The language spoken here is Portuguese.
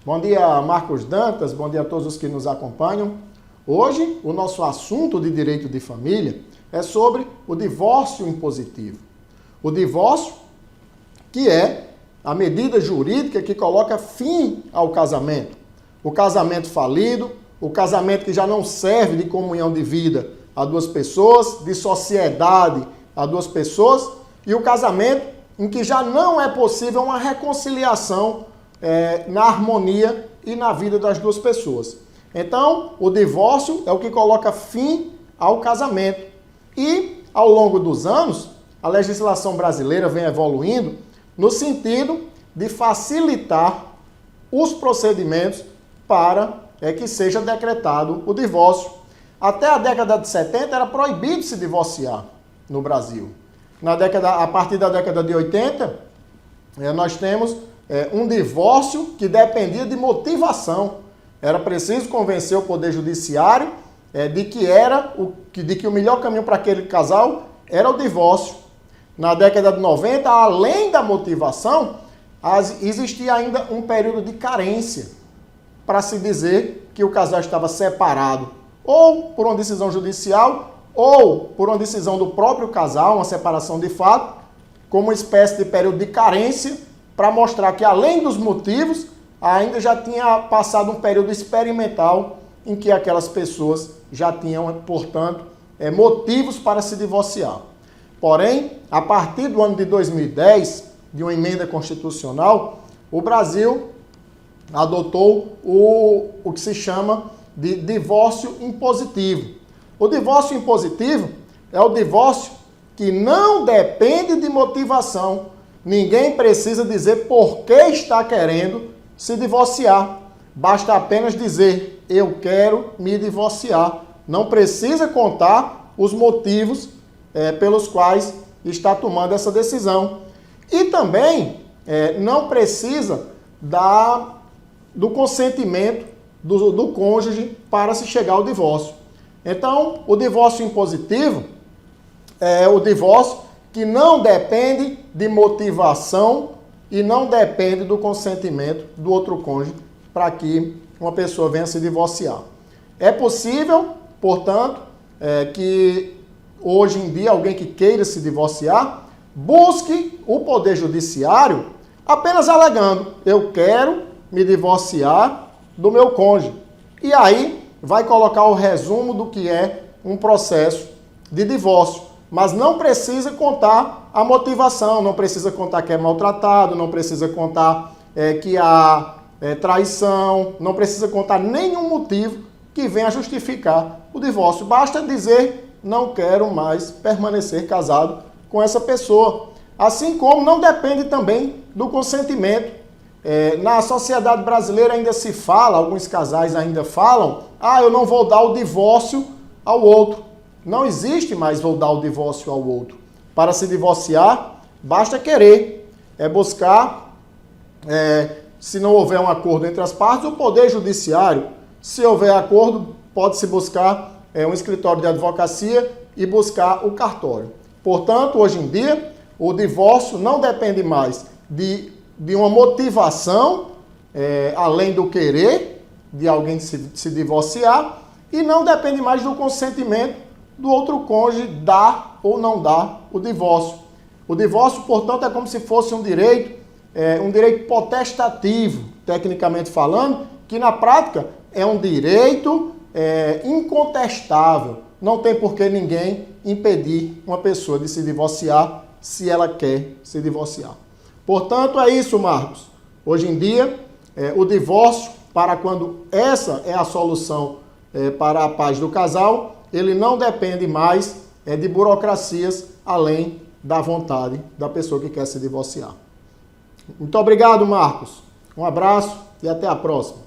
Bom dia, Marcos Dantas, bom dia a todos os que nos acompanham. Hoje, o nosso assunto de direito de família é sobre o divórcio impositivo. O divórcio, que é a medida jurídica que coloca fim ao casamento. O casamento falido, o casamento que já não serve de comunhão de vida a duas pessoas, de sociedade a duas pessoas, e o casamento em que já não é possível uma reconciliação na harmonia e na vida das duas pessoas. Então, o divórcio é o que coloca fim ao casamento. E, ao longo dos anos, a legislação brasileira vem evoluindo no sentido de facilitar os procedimentos para que seja decretado o divórcio. Até a década de 70 era proibido se divorciar no Brasil. A partir da década de 80, nós temos um divórcio que dependia de motivação. Era preciso convencer o Poder Judiciário de que o melhor caminho para aquele casal era o divórcio. Na década de 90, além da motivação, existia ainda um período de carência para se dizer que o casal estava separado, ou por uma decisão judicial, ou por uma decisão do próprio casal, uma separação de fato, como uma espécie de período de carência, para mostrar que, além dos motivos, ainda já tinha passado um período experimental em que aquelas pessoas já tinham, portanto, motivos para se divorciar. Porém, a partir do ano de 2010, de uma emenda constitucional, o Brasil adotou o que se chama de divórcio impositivo. O divórcio impositivo é o divórcio que não depende de motivação. Ninguém precisa dizer por que está querendo se divorciar. Basta apenas dizer, eu quero me divorciar. Não precisa contar os motivos pelos quais está tomando essa decisão. E também não precisa do consentimento do cônjuge para se chegar ao divórcio. Então, o divórcio impositivo é o divórcio que não depende de motivação e não depende do consentimento do outro cônjuge para que uma pessoa venha se divorciar. É possível, portanto, que hoje em dia alguém que queira se divorciar busque o Poder Judiciário apenas alegando, eu quero me divorciar do meu cônjuge. E aí vai colocar o resumo do que é um processo de divórcio. Mas não precisa contar a motivação, não precisa contar que é maltratado, não precisa contar que há traição, não precisa contar nenhum motivo que venha justificar o divórcio. Basta dizer, não quero mais permanecer casado com essa pessoa. Assim como não depende também do consentimento. Na sociedade brasileira ainda se fala, alguns casais ainda falam, eu não vou dar o divórcio ao outro. Não existe mais vou dar o divórcio ao outro. Para se divorciar, basta querer. Buscar, se não houver um acordo entre as partes, o Poder Judiciário. Se houver acordo, pode-se buscar um escritório de advocacia e buscar o cartório. Portanto, hoje em dia, o divórcio não depende mais de uma motivação, além do querer de alguém se divorciar, e não depende mais do consentimento do outro cônjuge dar ou não dar o divórcio. O divórcio, portanto, é como se fosse um direito potestativo, tecnicamente falando, que na prática é um direito incontestável. Não tem por que ninguém impedir uma pessoa de se divorciar se ela quer se divorciar. Portanto, é isso, Marcos. Hoje em dia, o divórcio, para quando essa é a solução para a paz do casal, ele não depende mais de burocracias além da vontade da pessoa que quer se divorciar. Muito obrigado, Marcos. Um abraço e até a próxima.